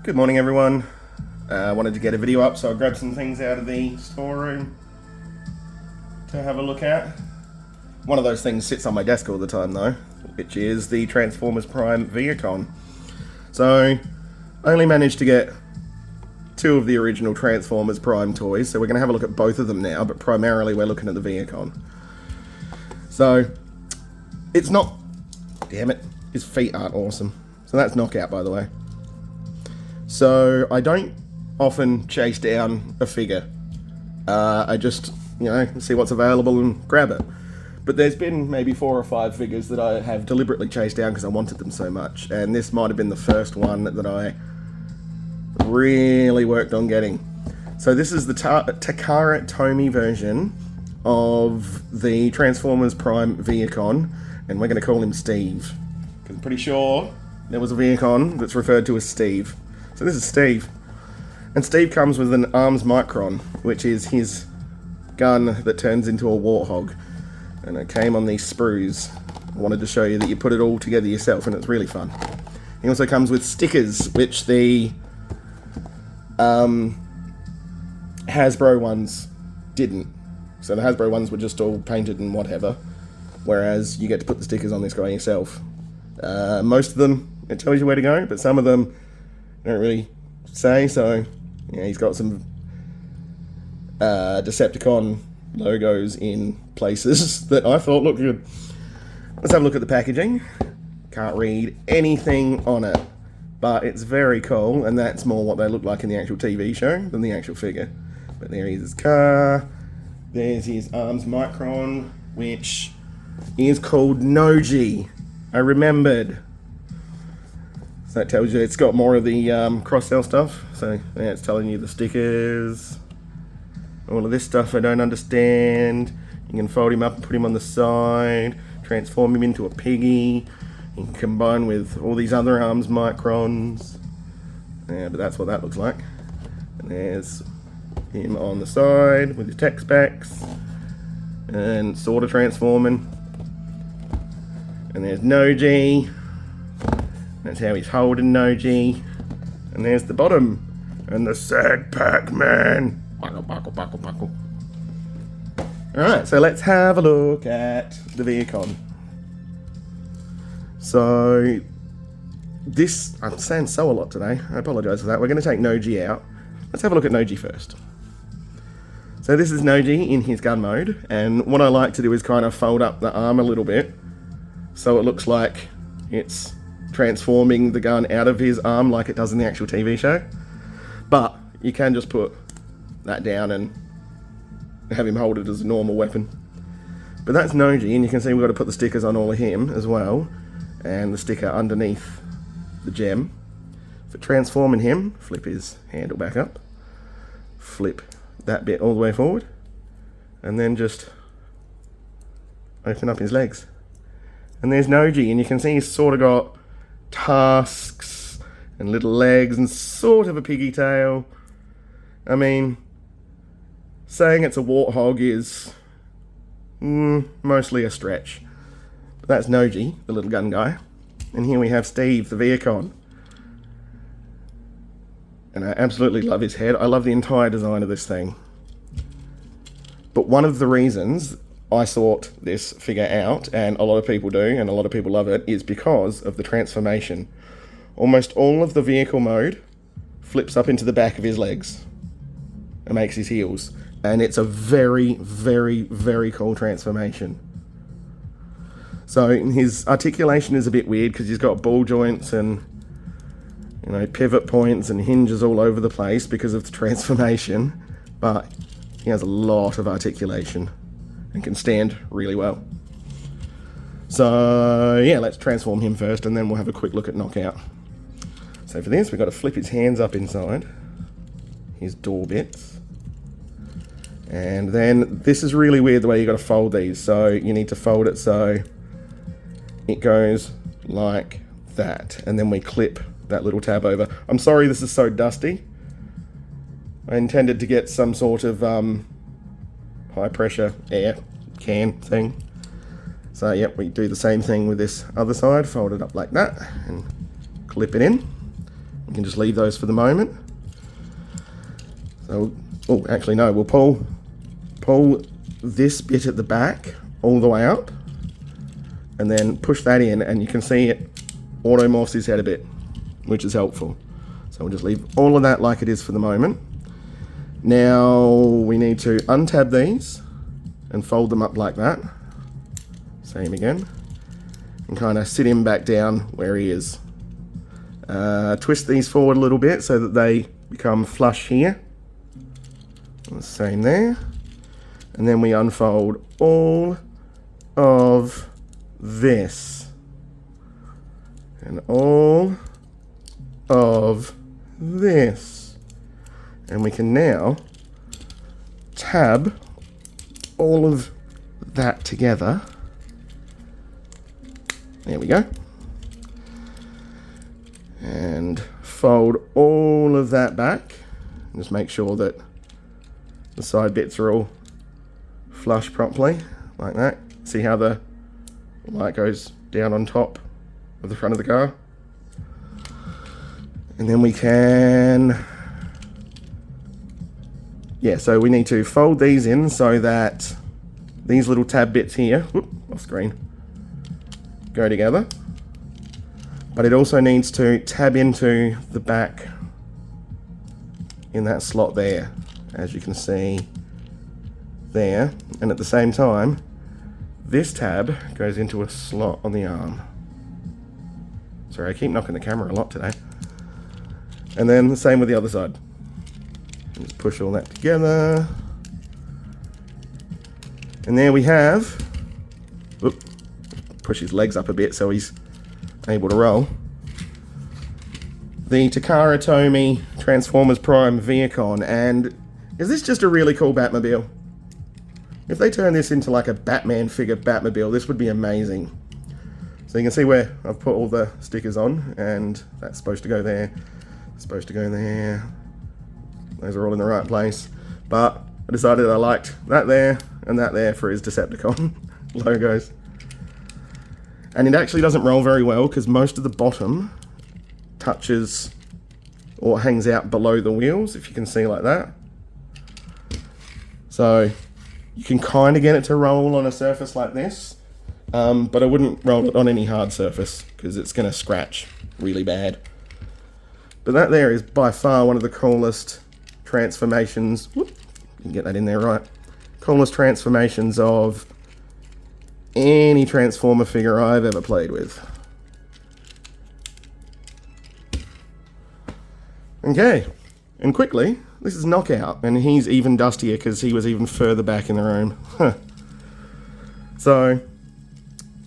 Good morning, everyone. I wanted to get a video up, so I grabbed some things out of the storeroom to have a look at. One of those things sits on my desk all the time, though, which is the Transformers Prime Vehicon. So, I only managed to get 2 of the original Transformers Prime toys, so we're going to have a look at both of them now, but primarily we're looking at the Vehicon. So, it's not... Damn it, his feet aren't awesome. So that's Knockout, by the way. So, I don't often chase down a figure. I just, see what's available and grab it. But there's been maybe 4 or 5 figures that I have deliberately chased down because I wanted them so much. And this might have been the first one that I really worked on getting. So this is the Takara Tomy version of the Transformers Prime Vehicon. And we're going to call him Steve. Because I'm pretty sure there was a Vehicon that's referred to as Steve. So this is Steve. And Steve comes with an Arms Micron, which is his gun that turns into a warthog. And it came on these sprues. I wanted to show you that you put it all together yourself, and it's really fun. He also comes with stickers, which the Hasbro ones didn't. So the Hasbro ones were just all painted and whatever, whereas you get to put the stickers on this guy yourself. Most of them, it tells you where to go, but some of them don't really say. So yeah, he's got some Decepticon logos in places that I thought looked good. Let's have a look at the packaging. Can't read anything on it, but it's very cool, and that's more what they look like in the actual TV show than the actual figure. But there is his car. There's his Arms Micron, which is called Noji. I remembered. So that tells you it's got more of the cross-sell stuff. So yeah, it's telling you the stickers. All of this stuff I don't understand. You can fold him up and put him on the side. Transform him into a piggy. You can combine with all these other Arms Microns. Yeah, but that's what that looks like. And there's him on the side with his tech specs. And sort of transforming. And there's Noji. That's how he's holding Noji. And there's the bottom. And the sad Pac-Man. Buckle, buckle, buckle, buckle. Alright, so let's have a look at the Vehicon. So, this... I'm saying so a lot today. I apologise for that. We're going to take Noji out. Let's have a look at Noji first. So this is Noji in his gun mode. And what I like to do is kind of fold up the arm a little bit, so it looks like it's transforming the gun out of his arm like it does in the actual TV show. But you can just put that down and have him hold it as a normal weapon. But that's Noji, and you can see we've got to put the stickers on all of him as well, and the sticker underneath the gem. For transforming him, flip his handle back up, flip that bit all the way forward, and then just open up his legs. And there's Noji, and you can see he's sort of got tusks and little legs and sort of a piggy tail. I mean, saying it's a warthog is mostly a stretch. But that's Noji, the little gun guy. And here we have Steve, the Vehicon. And I absolutely love his head. I love the entire design of this thing. But one of the reasons I sought this figure out, and a lot of people do, and a lot of people love it, is because of the transformation. Almost all of the vehicle mode flips up into the back of his legs and makes his heels. And it's a very, very, very cool transformation. So his articulation is a bit weird because he's got ball joints and pivot points and hinges all over the place because of the transformation. But he has a lot of articulation and can stand really well. So yeah, let's transform him first, and then we'll have a quick look at Knockout. So for this, we've got to flip his hands up inside his door bits. And then this is really weird the way you got to fold these. So you need to fold it so it goes like that, and then we clip that little tab over. I'm sorry this is so dusty. I intended to get some sort of high pressure air can thing. So yep, we do the same thing with this other side. Fold it up like that and clip it in. We can just leave those for the moment. So, oh, actually no, we'll pull this bit at the back all the way up, and then push that in, and you can see it auto-morphs his head a bit, which is helpful. So we'll just leave all of that like it is for the moment. Now we need to untab these and fold them up like that. Same again. And kind of sit him back down where he is. Twist these forward a little bit so that they become flush here. The same there. And then we unfold all of this. And all of this. And we can now tab all of that together. There we go. And fold all of that back. Just make sure that the side bits are all flush properly, like that. See how the light goes down on top of the front of the car? And then we can... yeah, so we need to fold these in so that these little tab bits here, whoop, off screen, go together. But it also needs to tab into the back in that slot there, as you can see there. And at the same time, this tab goes into a slot on the arm. Sorry, I keep knocking the camera a lot today. And then the same with the other side. Just push all that together. And there we have, whoop, push his legs up a bit so he's able to roll, the Takara Tomy Transformers Prime Vehicon. And is this just a really cool Batmobile? If they turn this into like a Batman figure Batmobile, this would be amazing. So you can see where I've put all the stickers on, and that's supposed to go there, supposed to go there. Those are all in the right place. But I decided I liked that there and that there for his Decepticon logos. And it actually doesn't roll very well because most of the bottom touches or hangs out below the wheels, if you can see like that. So you can kind of get it to roll on a surface like this, but I wouldn't roll it on any hard surface because it's going to scratch really bad. But that there is by far one of the coolest transformations. Whoop, you can get that in there right. Coolest transformations of any Transformer figure I've ever played with. Okay, and quickly, this is Knockout, and he's even dustier because he was even further back in the room. So,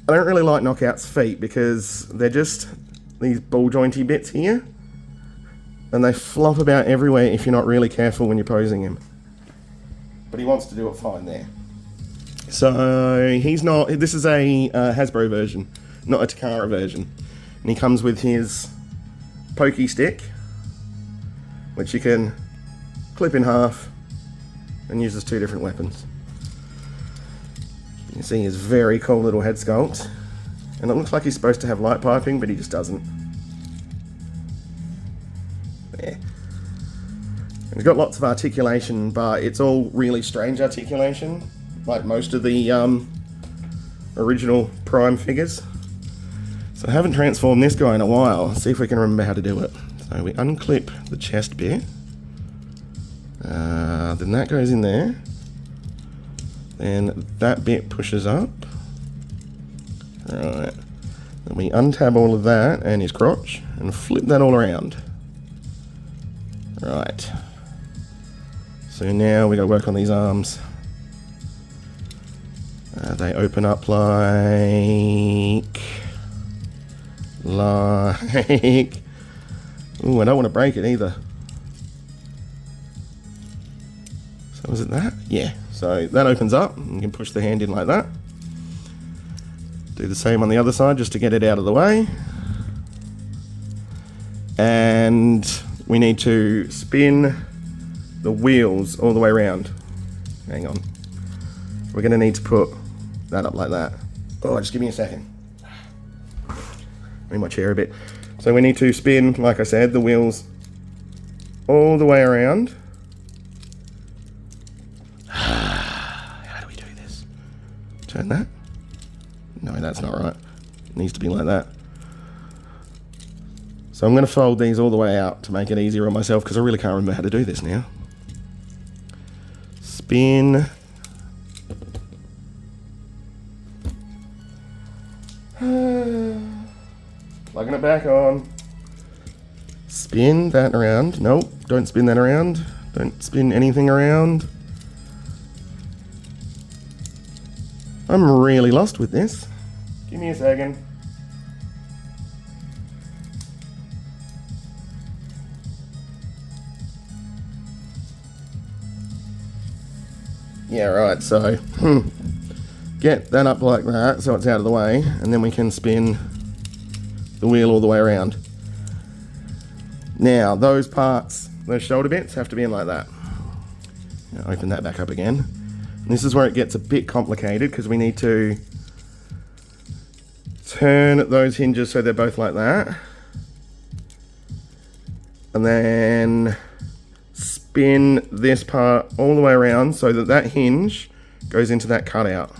I don't really like Knockout's feet because they're just these ball jointy bits here, and they flop about everywhere if you're not really careful when you're posing him. But he wants to do it fine there. So he's not, this is a Hasbro version, not a Takara version. And he comes with his pokey stick, which you can clip in half and uses two different weapons. You can see his very cool little head sculpt. And it looks like he's supposed to have light piping, but he just doesn't. There. And he's got lots of articulation, but it's all really strange articulation, like most of the original Prime figures. So I haven't transformed this guy in a while. Let's see if we can remember how to do it. So we unclip the chest bit. Then that goes in there. Then that bit pushes up. Right. Then we untab all of that and his crotch and flip that all around. Right. So now we got to work on these arms. They open up like... Ooh, I don't want to break it either. So is it that? Yeah. So that opens up, and you can push the hand in like that. Do the same on the other side just to get it out of the way. And we need to spin the wheels all the way around. Hang on. We're going to need to put that up like that. Oh, just give me a second. Move my chair a bit. So we need to spin, like I said, the wheels all the way around. How do we do this? Turn that? No, that's not right. It needs to be like that. So I'm going to fold these all the way out to make it easier on myself, because I really can't remember how to do this now. Spin. Plugging it back on. Spin that around. Nope, don't spin that around. Don't spin anything around. I'm really lost with this. Give me a second. Yeah, right, so get that up like that so it's out of the way, and then we can spin the wheel all the way around. Now, those parts, those shoulder bits, have to be in like that. Now, open that back up again. And this is where it gets a bit complicated, because we need to turn those hinges so they're both like that. And then spin this part all the way around so that that hinge goes into that cutout.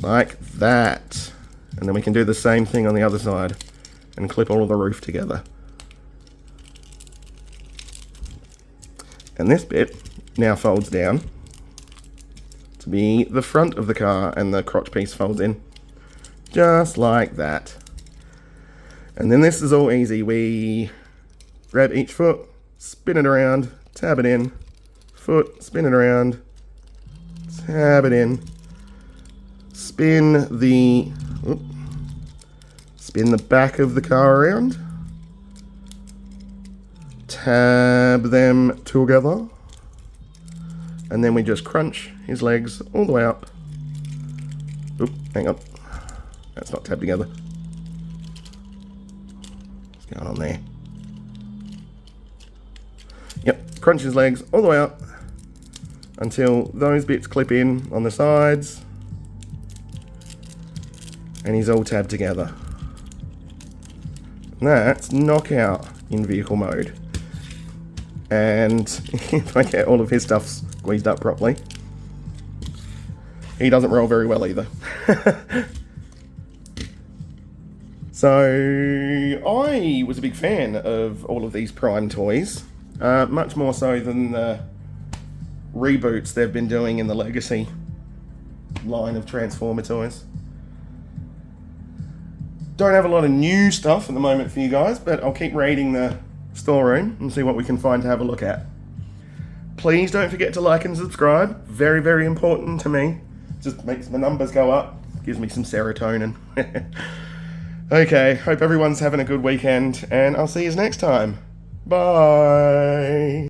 Like that. And then we can do the same thing on the other side and clip all of the roof together. And this bit now folds down to be the front of the car, and the crotch piece folds in just like that. And then this is all easy. We grab each foot, spin it around, tab it in, foot, spin it around, tab it in, spin the back of the car around, tab them together, and then we just crunch his legs all the way up. Oop, hang on, that's not tabbed together. What's going on there? Yep, crunch his legs all the way up until those bits clip in on the sides, and he's all tabbed together. And that's knockout in vehicle mode. And if I get all of his stuff squeezed up properly, he doesn't roll very well either. So I was a big fan of all of these Prime toys, much more so than the reboots they've been doing in the Legacy line of Transformer toys. Don't have a lot of new stuff at the moment for you guys, but I'll keep raiding the storeroom and see what we can find to have a look at. Please don't forget to like and subscribe. Very, very important to me. Just makes my numbers go up. Gives me some serotonin. Okay, hope everyone's having a good weekend, and I'll see you next time. Bye.